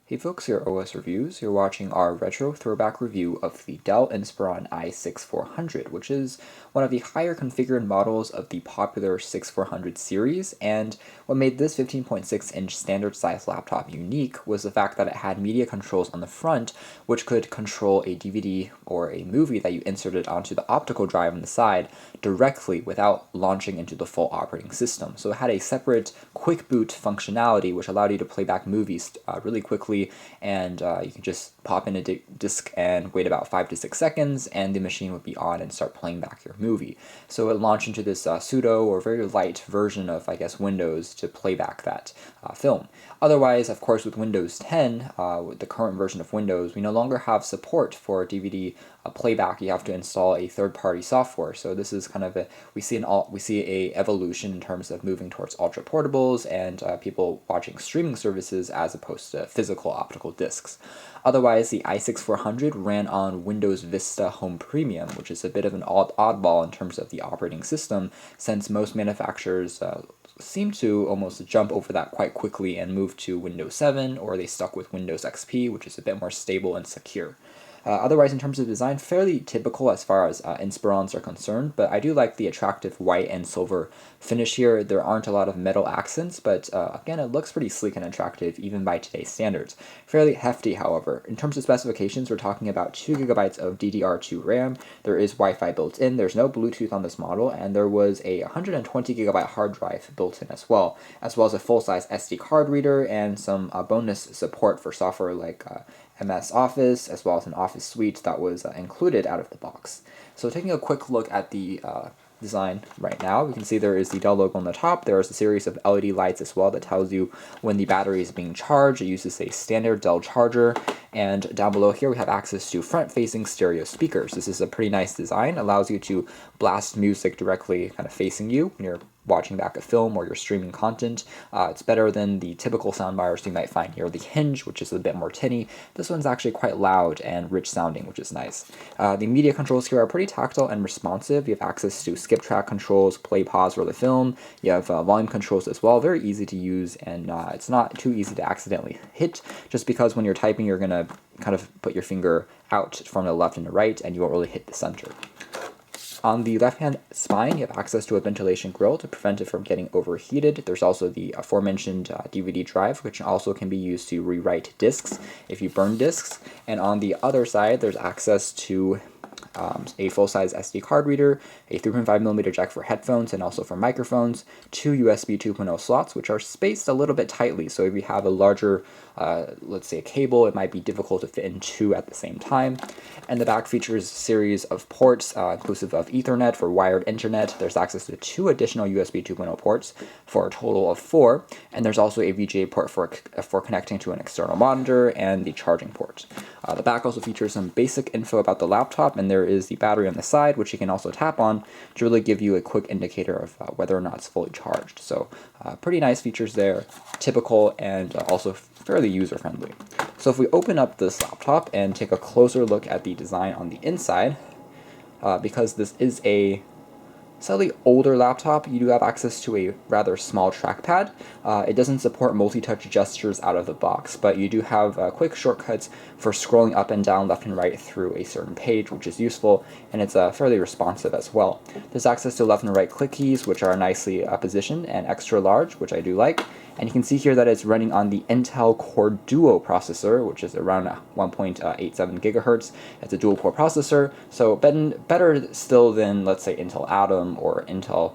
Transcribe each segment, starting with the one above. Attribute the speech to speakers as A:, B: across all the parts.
A: Hey folks, here are OS Reviews. You're watching our retro throwback review of the Dell Inspiron i6400, which is one of the higher configured models of the popular 6400 series, and what made this 15.6-inch standard size laptop unique was the fact that it had media controls on the front, which could control a DVD or a movie that you inserted onto the optical drive on the side directly without launching into the full operating system. So it had a separate quick boot functionality, which allowed you to play back movies really quickly, and you can just pop in a disc and wait about 5 to 6 seconds, and the machine would be on and start playing back your movie. So it launched into this pseudo or very light version of, I guess, Windows to play back that film. Otherwise, of course, with Windows 10, with the current version of Windows, we no longer have support for DVD playback. You have to install a third-party software. So this is kind of we see a evolution in terms of moving towards ultra portables and people watching streaming services as opposed to physical optical discs. Otherwise, the i6400 ran on Windows Vista Home Premium, which is a bit of an oddball in terms of the operating system, since most manufacturers seem to almost jump over that quite quickly and move to Windows 7, or they stuck with Windows XP, which is a bit more stable and secure. Otherwise, in terms of design, fairly typical as far as Inspirons are concerned, but I do like the attractive white and silver finish here. There aren't a lot of metal accents, but again, it looks pretty sleek and attractive even by today's standards. Fairly hefty, however. In terms of specifications, we're talking about 2 GB of DDR2 RAM. There is Wi-Fi built in. There's no Bluetooth on this model, and there was a 120 GB hard drive built in as well as a full-size SD card reader and some bonus support for software like MS Office, as well as an Office suite that was included out of the box. So taking a quick look at the design right now, we can see there is the Dell logo on the top. There is a series of LED lights as well that tells you when the battery is being charged. It uses a standard Dell charger, and down below here we have access to front-facing stereo speakers. This is a pretty nice design. Allows you to blast music directly kind of facing you when you're watching back a film or you're streaming content. It's better than the typical soundbars you might find here. The hinge, which is a bit more tinny. This one's actually quite loud and rich sounding, which is nice. The media controls here are pretty tactile and responsive. You have access to skip track controls, play, pause for the film. You have volume controls as well. Very easy to use, and it's not too easy to accidentally hit, just because when you're typing, you're going to kind of put your finger out from the left and the right, and you won't really hit the center. On the left-hand spine, you have access to a ventilation grill to prevent it from getting overheated. There's also the aforementioned DVD drive, which also can be used to rewrite discs if you burn discs. And on the other side, there's access to a full-size SD card reader, a 3.5mm jack for headphones and also for microphones, 2 USB 2.0 slots, which are spaced a little bit tightly. So if you have a larger, let's say a cable, it might be difficult to fit in 2 at the same time. And the back features a series of ports, inclusive of Ethernet for wired internet. There's access to 2 additional USB 2.0 ports for a total of 4. And there's also a VGA port for connecting to an external monitor and the charging port. The back also features some basic info about the laptop, and there is the battery on the side, which you can also tap on to really give you a quick indicator of whether or not it's fully charged. So pretty nice features there, typical and also fairly user-friendly. So if we open up this laptop and take a closer look at the design on the inside, because this is a slightly older laptop, you do have access to a rather small trackpad. It doesn't support multi-touch gestures out of the box, but you do have quick shortcuts for scrolling up and down, left and right through a certain page, which is useful, and it's fairly responsive as well. There's access to left and right click keys, which are nicely positioned and extra large, which I do like. And you can see here that it's running on the Intel Core Duo processor, which is around 1.87 gigahertz. It's a dual-core processor, so better still than, let's say, Intel Atom or Intel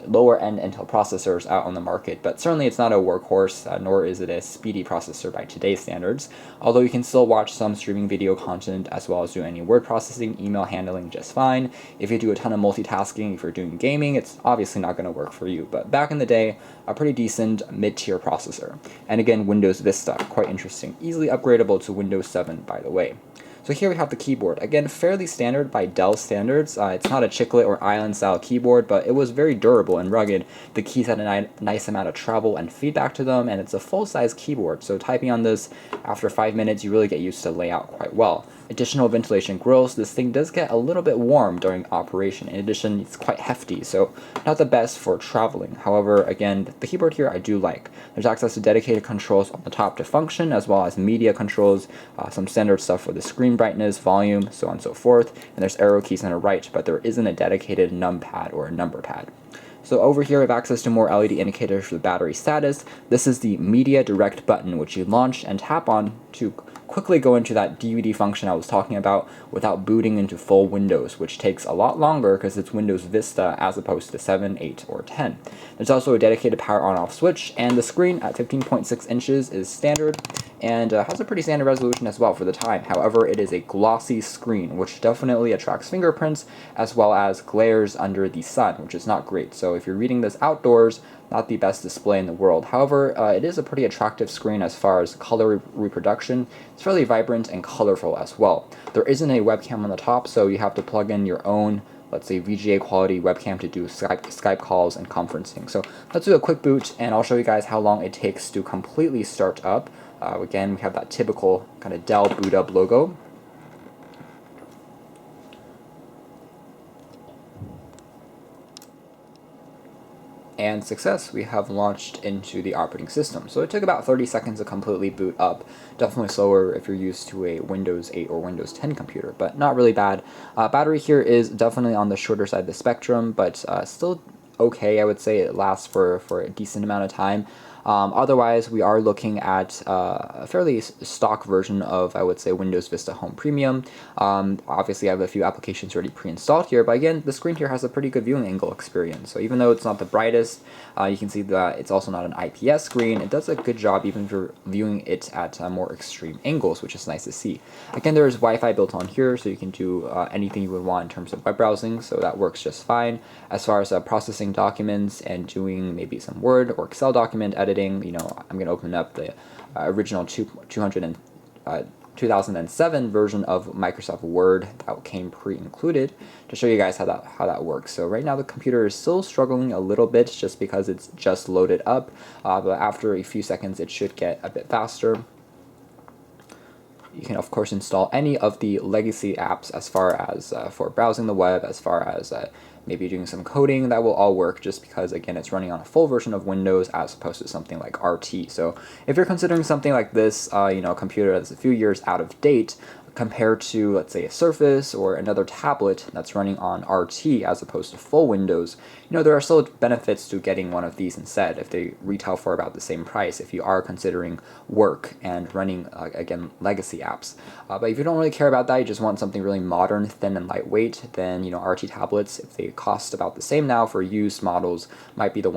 A: lower-end Intel processors out on the market, but certainly it's not a workhorse, nor is it a speedy processor by today's standards, although you can still watch some streaming video content as well as do any word processing, email handling just fine. If you do a ton of multitasking, if you're doing gaming, it's obviously not going to work for you, but back in the day, a pretty decent mid-tier processor. And again, Windows Vista, quite interesting. Easily upgradable to Windows 7, by the way. So here we have the keyboard. Again, fairly standard by Dell standards. It's not a chiclet or island style keyboard, but it was very durable and rugged. The keys had a nice amount of travel and feedback to them, and it's a full-size keyboard. So typing on this after 5 minutes, you really get used to the layout quite well. additional ventilation grills, this thing does get a little bit warm during operation. In addition, it's quite hefty, so not the best for traveling. However, again, the keyboard here I do like. There's access to dedicated controls on the top to function, as well as media controls, some standard stuff for the screen brightness, volume, so on and so forth, and there's arrow keys on the right, but there isn't a dedicated numpad or a number pad. So over here we have access to more LED indicators for the battery status. This is the MediaDirect button, which you launch and tap on to quickly go into that DVD function I was talking about without booting into full Windows, which takes a lot longer because it's Windows Vista as opposed to 7, 8, or 10. There's also a dedicated power on-off switch, and the screen at 15.6 inches is standard and has a pretty standard resolution as well for the time. However, it is a glossy screen, which definitely attracts fingerprints as well as glares under the sun, which is not great. So if you're reading this outdoors, not the best display in the world. However, it is a pretty attractive screen as far as color reproduction. It's fairly vibrant and colorful as well. There isn't a webcam on the top, so you have to plug in your own, let's say, VGA quality webcam to do Skype calls and conferencing. So let's do a quick boot, and I'll show you guys how long it takes to completely start up. Again, we have that typical kind of Dell boot up logo. And success, we have launched into the operating system. So it took about 30 seconds to completely boot up. Definitely slower if you're used to a Windows 8 or Windows 10 computer, but not really bad. Battery here is definitely on the shorter side of the spectrum, but still okay, I would say. It lasts for a decent amount of time. Otherwise, we are looking at a fairly stock version of, I would say, Windows Vista Home Premium. Obviously, I have a few applications already pre-installed here, but again, the screen here has a pretty good viewing angle experience. So even though it's not the brightest, you can see that it's also not an IPS screen. It does a good job even if you're viewing it at more extreme angles, which is nice to see. Again, there is Wi-Fi built on here, so you can do anything you would want in terms of web browsing, so that works just fine. As far as processing documents and doing maybe some Word or Excel document editing, you know, I'm going to open up the original 2007 version of Microsoft Word that came pre-included to show you guys how that works. So right now the computer is still struggling a little bit just because it's just loaded up, but after a few seconds it should get a bit faster. You can of course install any of the legacy apps as far as for browsing the web, as far as maybe doing some coding. That will all work just because, again, it's running on a full version of Windows as opposed to something like RT. So if you're considering something like this, you know, a computer that's a few years out of date, compared to, let's say, a Surface or another tablet that's running on RT as opposed to full Windows, you know, there are still benefits to getting one of these instead if they retail for about the same price if you are considering work and running, again, legacy apps. But if you don't really care about that, you just want something really modern, thin, and lightweight, then, you know, RT tablets, if they cost about the same now for used models, might be the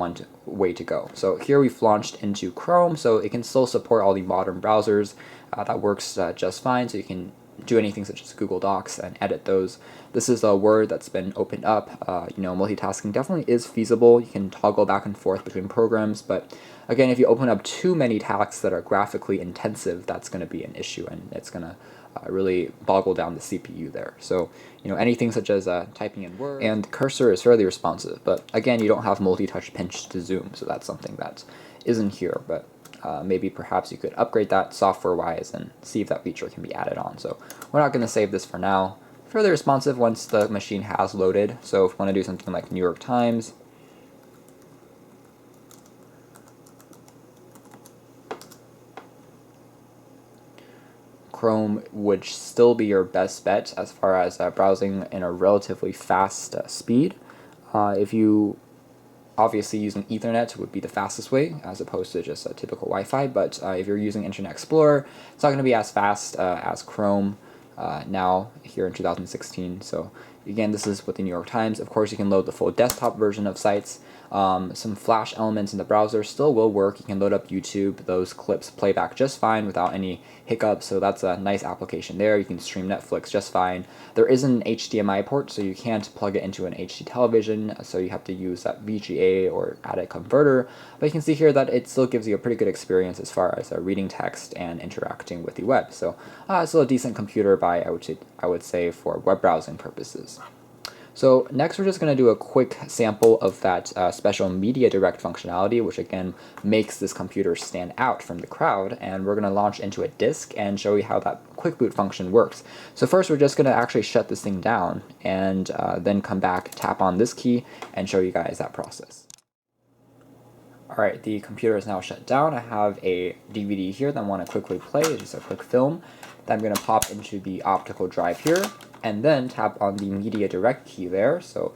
A: way to go. So here we've launched into Chrome, so it can still support all the modern browsers. That works just fine, so you can do anything such as Google Docs and edit those. This is a Word that's been opened up. You know, multitasking definitely is feasible. You can toggle back and forth between programs, but again, if you open up too many tasks that are graphically intensive, that's going to be an issue, and it's going to really boggle down the CPU there. So, you know, anything such as typing in Word, and cursor is fairly responsive, but again, you don't have multi-touch pinch to zoom, so that's something that isn't here, but maybe perhaps you could upgrade that software-wise and see if that feature can be added on. So we're not going to save this for now. Fairly responsive once the machine has loaded, so if you want to do something like New York Times, Chrome would still be your best bet as far as browsing in a relatively fast speed. If you obviously using Ethernet would be the fastest way as opposed to just a typical Wi-Fi, but if you're using Internet Explorer, it's not going to be as fast as Chrome now here in 2016. So again, this is with the New York Times. Of course, you can load the full desktop version of sites. Some Flash elements in the browser still will work. You can load up YouTube. Those clips play back just fine without any hiccups, so that's a nice application there. You can stream Netflix just fine. There is an HDMI port, so you can't plug it into an HD television, so you have to use that VGA or ADIC converter, but you can see here that it still gives you a pretty good experience as far as reading text and interacting with the web. So it's still a decent computer by, I would say, for web browsing purposes. So next we're just going to do a quick sample of that special MediaDirect functionality, which again makes this computer stand out from the crowd, and we're going to launch into a disk and show you how that quick boot function works. So first we're just going to actually shut this thing down and then come back, tap on this key, and show you guys that process. Alright, the computer is now shut down. I have a DVD here that I want to quickly play, just a quick film that I'm going to pop into the optical drive here, and then tap on the MediaDirect key there. So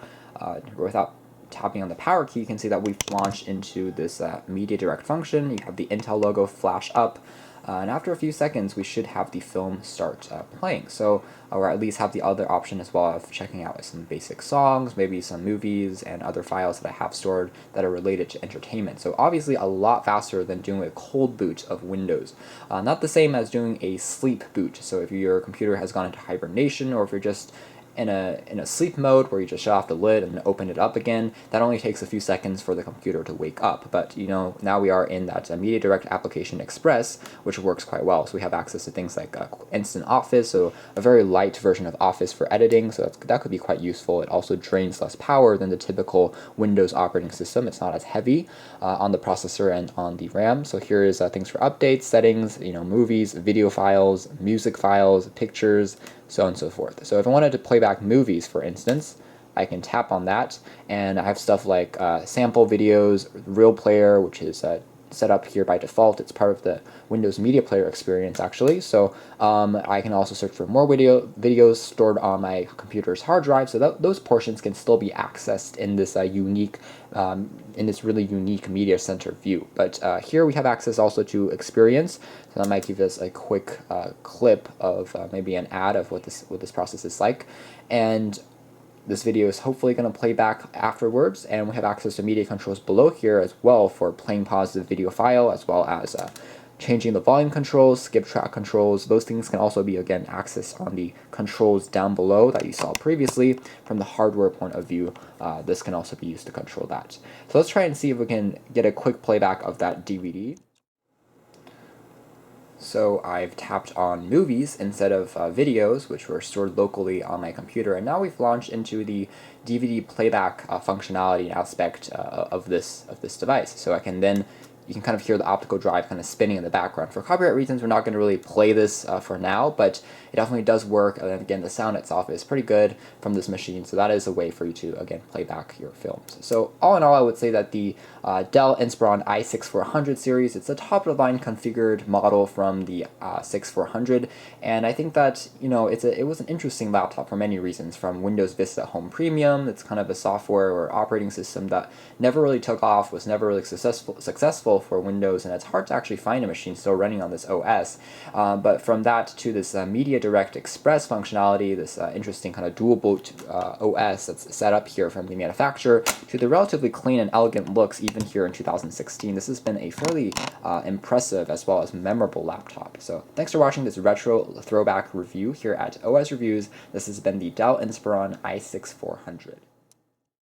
A: without tapping on the power key, you can see that we've launched into this MediaDirect function. You have the Intel logo flash up, and after a few seconds we should have the film start playing. So, or at least have the other option as well of checking out some basic songs, maybe some movies and other files that I have stored that are related to entertainment. So obviously a lot faster than doing a cold boot of Windows. Not the same as doing a sleep boot. So if your computer has gone into hibernation, or if you're just in a sleep mode where you just shut off the lid and open it up again, that only takes a few seconds for the computer to wake up. But you know, now we are in that MediaDirect application Express, which works quite well. So we have access to things like Instant Office, so a very light version of Office for editing, so that could be quite useful. It also drains less power than the typical Windows operating system. It's not as heavy on the processor and on the RAM. So here is things for updates, settings, you know, movies, video files, music files, pictures, so on and so forth. So if I wanted to play back movies, for instance, I can tap on that, and I have stuff like sample videos, Real Player, which is set up here by default. It's part of the Windows Media Player experience, actually. So I can also search for more videos stored on my computer's hard drive, so those portions can still be accessed in this really unique media center view. But here we have access also to experience, so that might give us a quick clip of maybe an ad of what this process is like. And this video is hopefully going to play back afterwards, and we have access to media controls below here as well for playing pause the video file, as well as changing the volume controls, skip track controls. Those things can also be, again, accessed on the controls down below that you saw previously. From the hardware point of view, this can also be used to control that. So let's try and see if we can get a quick playback of that DVD. So I've tapped on movies instead of videos, which were stored locally on my computer, and now we've launched into the DVD playback functionality aspect of this device. So you can kind of hear the optical drive kind of spinning in the background. For copyright reasons, we're not going to really play this for now, but it definitely does work. And again, the sound itself is pretty good from this machine, so that is a way for you to, again, play back your films. So all in all, I would say that the Dell Inspiron i6400 series, it's a top-of-the-line configured model from the 6400, and I think that, you know, it was an interesting laptop for many reasons. From Windows Vista Home Premium, it's kind of a software or operating system that never really took off, was never really successful for Windows, and it's hard to actually find a machine still running on this OS. But from that to this MediaDirect Express functionality, this interesting kind of dual boot OS that's set up here from the manufacturer, to the relatively clean and elegant looks even here in 2016, this has been a fairly impressive as well as memorable laptop. So thanks for watching this retro throwback review here at OS Reviews. This has been the Dell Inspiron i6400.